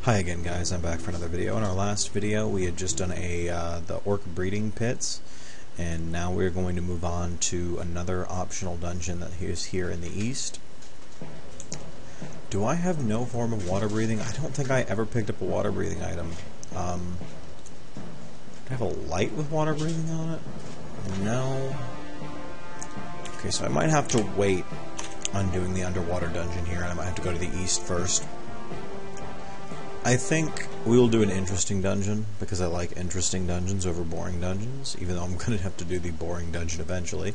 Hi again, guys. I'm back for another video. In our last video we had just done the orc breeding pits, and now we're going to move on to another optional dungeon that is here in the east. Do I have no form of water breathing? I don't think I ever picked up a water breathing item. Do I have a light with water breathing on it? No. Okay, so I might have to wait on doing the underwater dungeon here, and I might have to go to the east first. I think we will do an interesting dungeon, because I like interesting dungeons over boring dungeons, even though I'm going to have to do the boring dungeon eventually.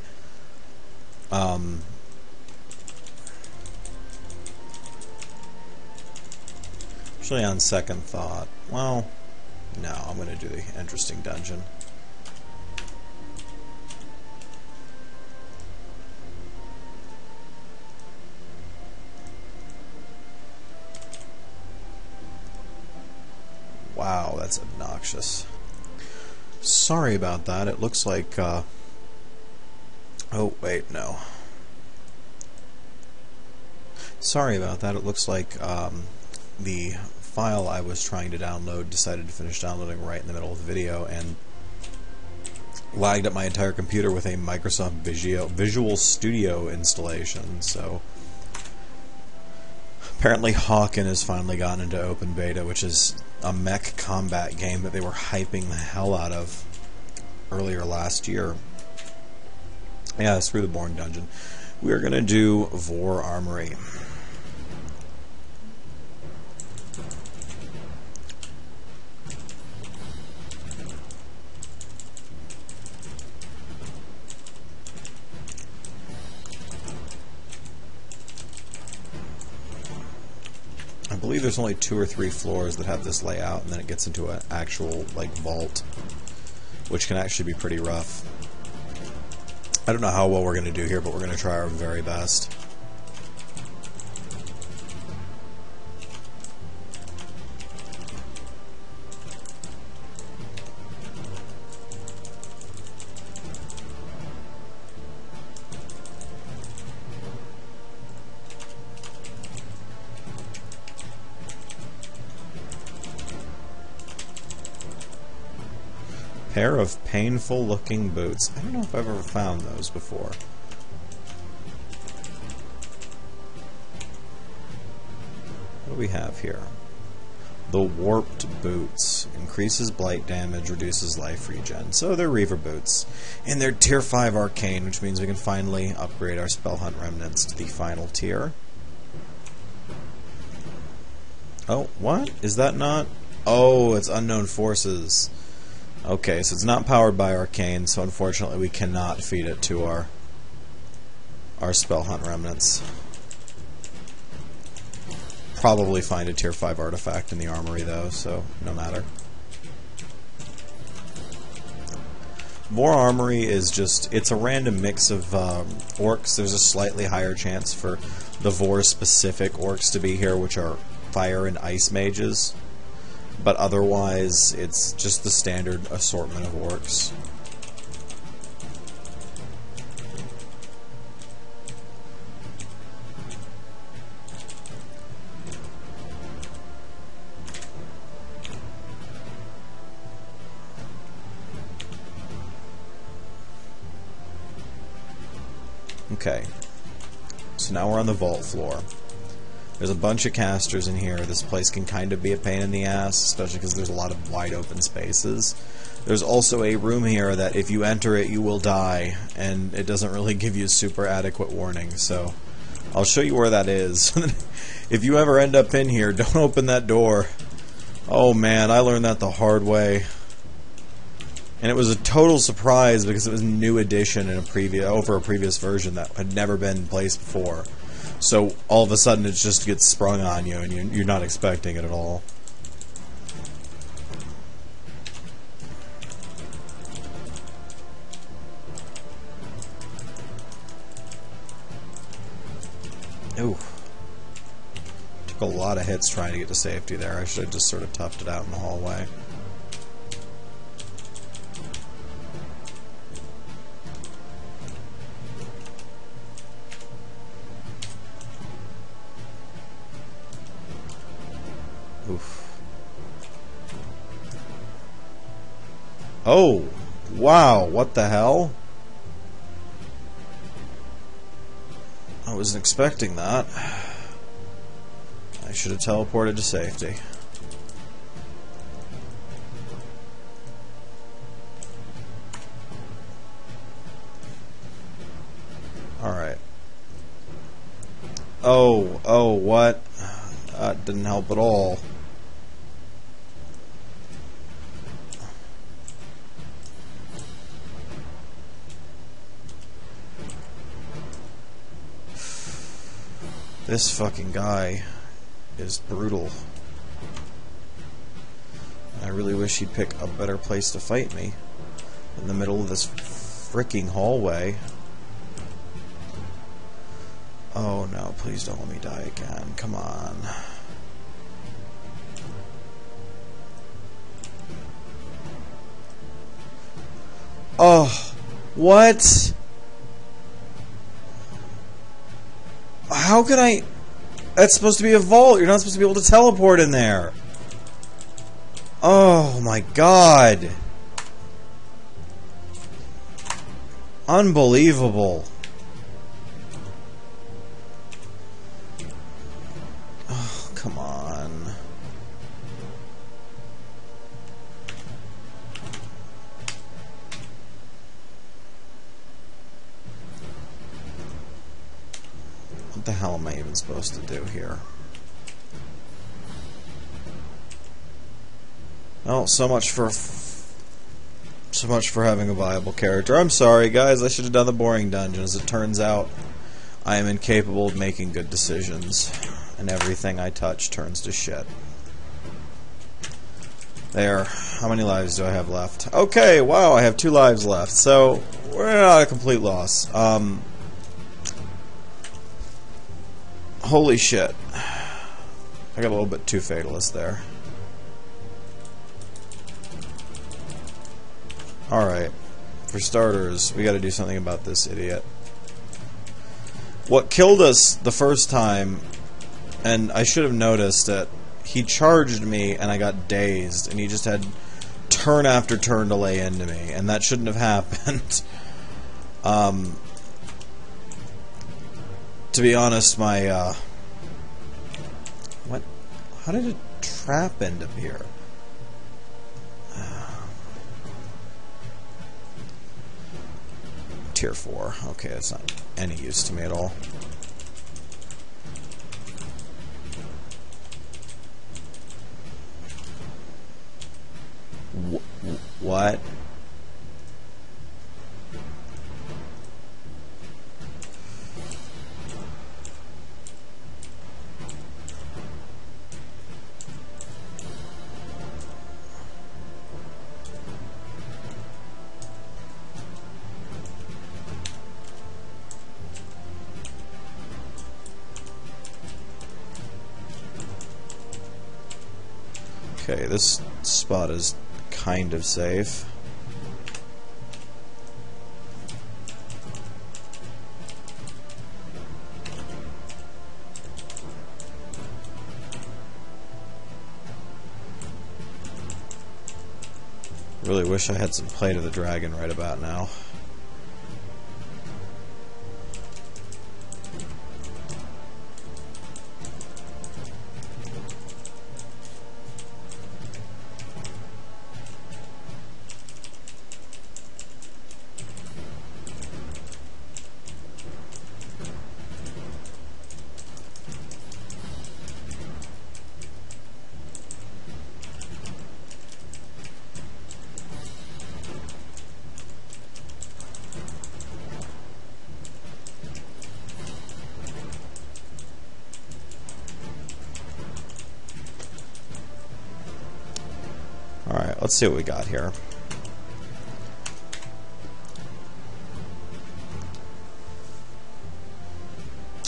Actually, on second thought, well, no, I'm going to do the interesting dungeon. Wow, that's obnoxious. Sorry about that. It looks like, oh, wait, no. Sorry about that. It looks like the file I was trying to download decided to finish downloading right in the middle of the video and lagged up my entire computer with a Microsoft Visual Studio installation, so apparently Hawken has finally gotten into open beta, which is a mech combat game that they were hyping the hell out of earlier last year. Yeah, screw the boring dungeon. We are going to do Vor Armory. I believe there's only 2 or 3 floors that have this layout, and then it gets into an actual, like, vault, which can actually be pretty rough. I don't know how well we're going to do here, but we're going to try our very best. Pair of painful looking boots. I don't know if I've ever found those before. What do we have here? The warped boots. Increases blight damage, reduces life regen. So they're Reaver boots. And they're tier 5 arcane, which means we can finally upgrade our spell hunt remnants to the final tier. Oh, what? Is that not? Oh, it's unknown forces. Okay, so it's not powered by arcane, so unfortunately we cannot feed it to our spell hunt remnants. Probably find a tier 5 artifact in the armory though, so no matter. Vor Armory is just, it's a random mix of orcs. There's a slightly higher chance for the Vor specific orcs to be here, which are fire and ice mages. But otherwise, it's just the standard assortment of orcs. Okay, so now we're on the vault floor. There's a bunch of casters in here. This place can kind of be a pain in the ass, especially because there's a lot of wide open spaces. There's also a room here that if you enter it, you will die, and it doesn't really give you super adequate warning, so I'll show you where that is. If you ever end up in here, don't open that door. Oh man, I learned that the hard way. And it was a total surprise because it was a new edition in over a previous version that had never been in place before. So all of a sudden it just gets sprung on you, and you're not expecting it at all. Ooh. Took a lot of hits trying to get to safety there. I should have just sort of toughed it out in the hallway. Oof. Oh, wow, what the hell? I wasn't expecting that. I should have teleported to safety. Alright. Oh, what? That didn't help at all. This fucking guy is brutal. I really wish he'd pick a better place to fight me. In the middle of this freaking hallway. Oh no, please don't let me die again. Come on. Oh, what? How could I... That's supposed to be a vault. You're not supposed to be able to teleport in there. Oh my god. Unbelievable. Oh, come on. What the hell am I even supposed to do here? Oh, so much for having a viable character. I'm sorry, guys. I should have done the boring dungeon. As it turns out, I am incapable of making good decisions, and everything I touch turns to shit. There. How many lives do I have left? Okay, wow, I have 2 lives left. So, we're not a complete loss. Holy shit. I got a little bit too fatalist there. Alright. For starters, we gotta do something about this idiot. What killed us the first time, and I should have noticed that he charged me and I got dazed, and he just had turn after turn to lay into me, and that shouldn't have happened. To be honest, my, what? How did it trap end up here? Tier 4. Okay, that's not any use to me at all. What? Okay, this spot is kind of safe. Really wish I had some Plate of the Dragon right about now. Alright, let's see what we got here.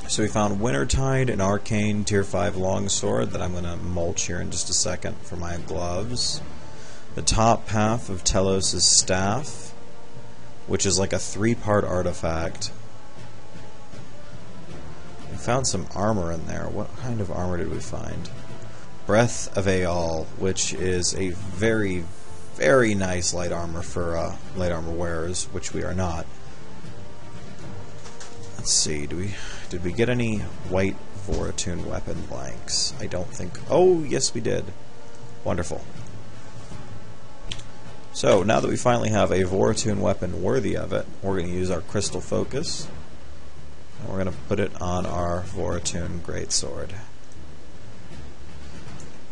So we found Wintertide, an arcane tier 5 longsword that I'm going to mulch here in just a second for my gloves. The top half of Telos' staff, which is like a 3-part artifact. We found some armor in there. What kind of armor did we find? Breath of Ayal, which is a very, very nice light armor for light armor wearers, which we are not. Let's see, did we get any white Vor attuned weapon blanks? I don't think. Oh, yes, we did. Wonderful. So now that we finally have a Vor attuned weapon worthy of it, we're going to use our crystal focus, and we're going to put it on our Vor attuned greatsword.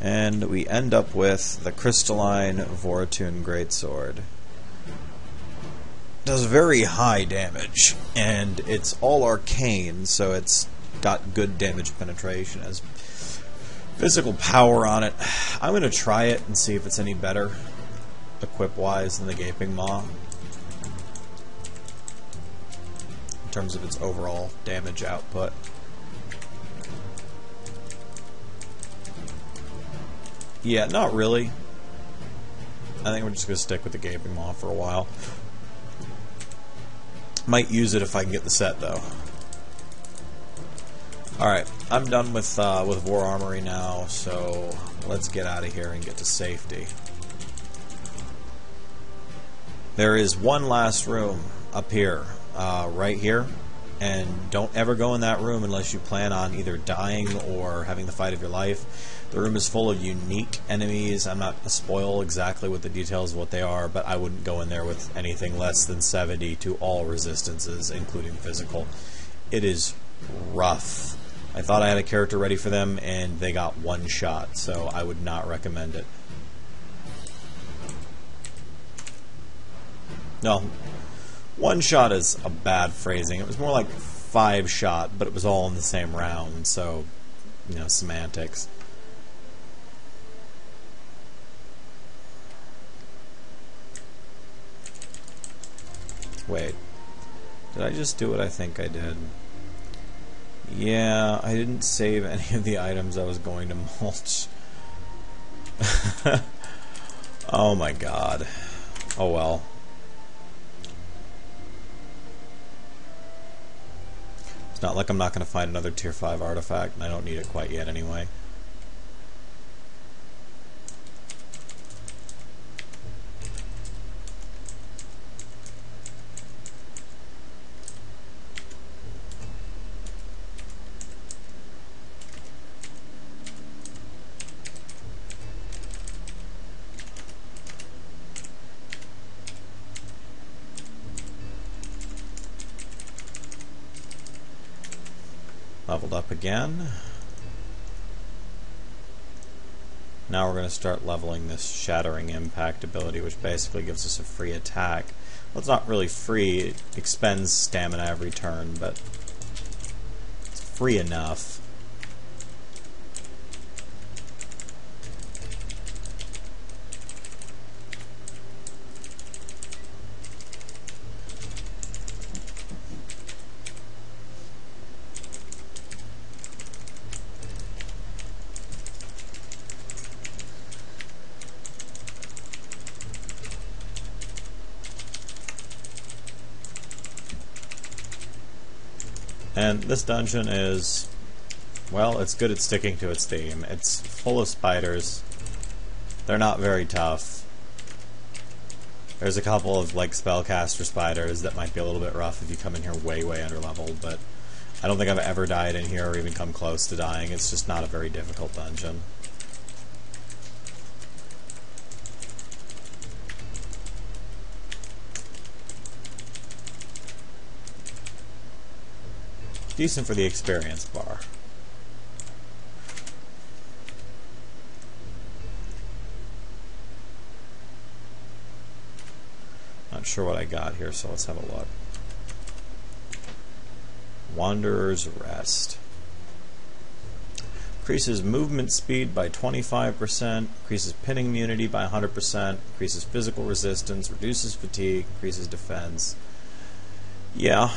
And we end up with the crystalline Vor attuned greatsword. Does very high damage, and it's all arcane, so it's got good damage penetration, has physical power on it. I'm going to try it and see if it's any better equip-wise than the Gaping Maw in terms of its overall damage output. Yeah, not really. I think we're just going to stick with the Gaping Maw for a while. Might use it if I can get the set, though. Alright, I'm done with Vor Armory now, so let's get out of here and get to safety. There is one last room up here, right here, and don't ever go in that room unless you plan on either dying or having the fight of your life. The room is full of unique enemies. I'm not going to spoil exactly what the details of what they are, but I wouldn't go in there with anything less than 70 to all resistances, including physical. It is rough. I thought I had a character ready for them, and they got one shot, so I would not recommend it. No, one shot is a bad phrasing. It was more like 5 shot, but it was all in the same round, so, you know, semantics. Wait, did I just do what I think I did? Yeah, I didn't save any of the items I was going to mulch. Oh my god. Oh well. It's not like I'm not going to find another tier 5 artifact, and I don't need it quite yet anyway. Leveled up again. Now we're going to start leveling this Shattering Impact ability, which basically gives us a free attack. Well, it's not really free, it expends stamina every turn, but it's free enough. And this dungeon is, well, it's good at sticking to its theme. It's full of spiders. They're not very tough. There's a couple of, like, spellcaster spiders that might be a little bit rough if you come in here way, way underleveled, but I don't think I've ever died in here or even come close to dying. It's just not a very difficult dungeon. Decent for the experience bar. Not sure what I got here, so let's have a look. Wanderer's Rest. Increases movement speed by 25%, increases pinning immunity by 100%, increases physical resistance, reduces fatigue, increases defense. Yeah.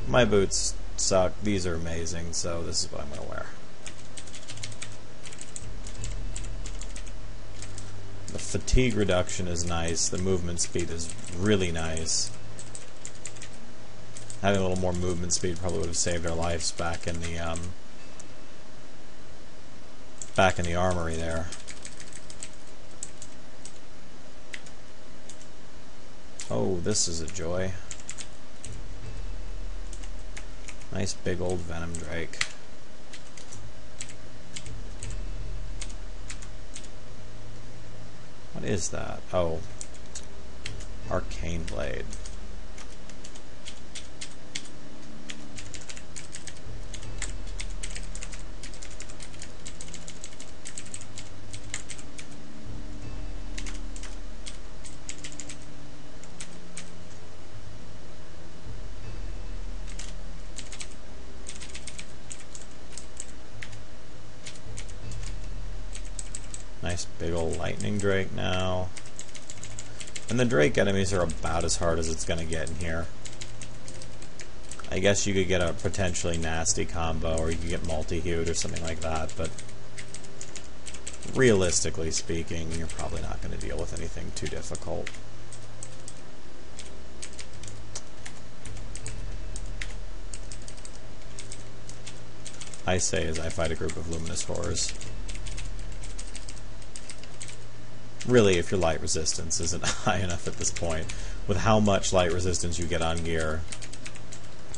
My boots suck. These are amazing, so this is what I'm going to wear. The fatigue reduction is nice. The movement speed is really nice. Having a little more movement speed probably would have saved our lives back in the armory there. Oh, this is a joy. Nice big old venom drake. What is that? Oh. Arcane blade. Nice big old lightning drake now. And the drake enemies are about as hard as it's going to get in here. I guess you could get a potentially nasty combo, or you could get multi-hued or something like that, but realistically speaking, you're probably not going to deal with anything too difficult. I say as I fight a group of luminous horrors. Really, if your light resistance isn't high enough at this point, with how much light resistance you get on gear,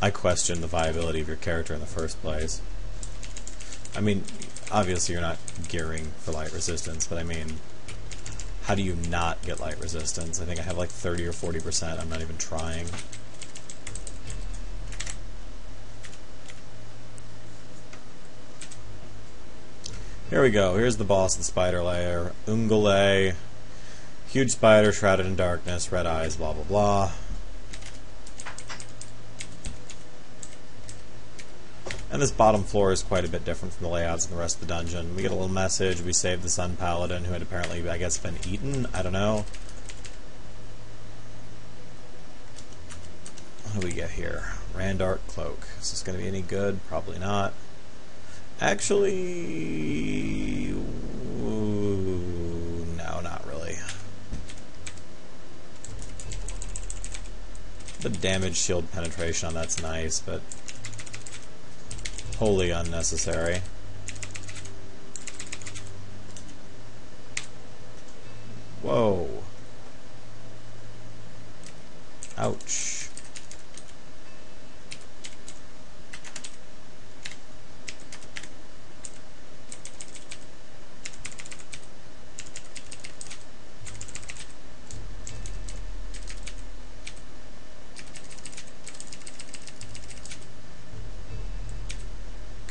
I question the viability of your character in the first place. I mean, obviously you're not gearing for light resistance, but I mean, how do you not get light resistance? I think I have like 30 or 40%, I'm not even trying. Here we go. Here's the boss of the spider lair. Ungole. Huge spider shrouded in darkness, red eyes, blah blah blah. And this bottom floor is quite a bit different from the layouts in the rest of the dungeon. We get a little message. We saved the Sun Paladin, who had apparently, I guess, been eaten. I don't know. What do we get here? Randart Cloak. Is this going to be any good? Probably not. Actually, no, not really. The damage shield penetration on that's nice, but wholly unnecessary. Whoa. Ouch.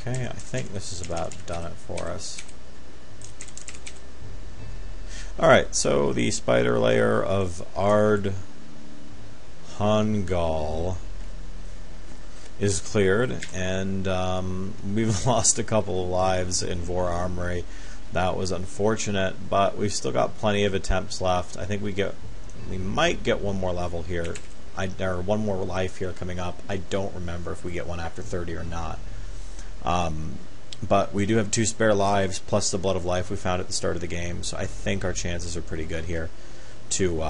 Okay, I think this is about done it for us. Alright, so the spider layer of Ard Hongal is cleared, and we've lost a couple of lives in Vor Armory. That was unfortunate, but we've still got plenty of attempts left. I think we might get one more level here, or one more life here coming up. I don't remember if we get one after 30 or not. But we do have 2 spare lives, plus the Blood of Life we found at the start of the game, so I think our chances are pretty good here to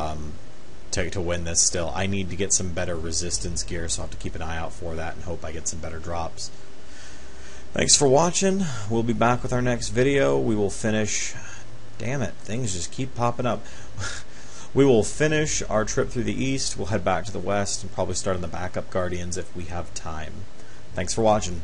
win this still. I need to get some better resistance gear, so I'll have to keep an eye out for that and hope I get some better drops. Thanks for watching. We'll be back with our next video. We will finish... Damn it, things just keep popping up. We will finish our trip through the east, we'll head back to the west, and probably start on the backup Guardians if we have time. Thanks for watching.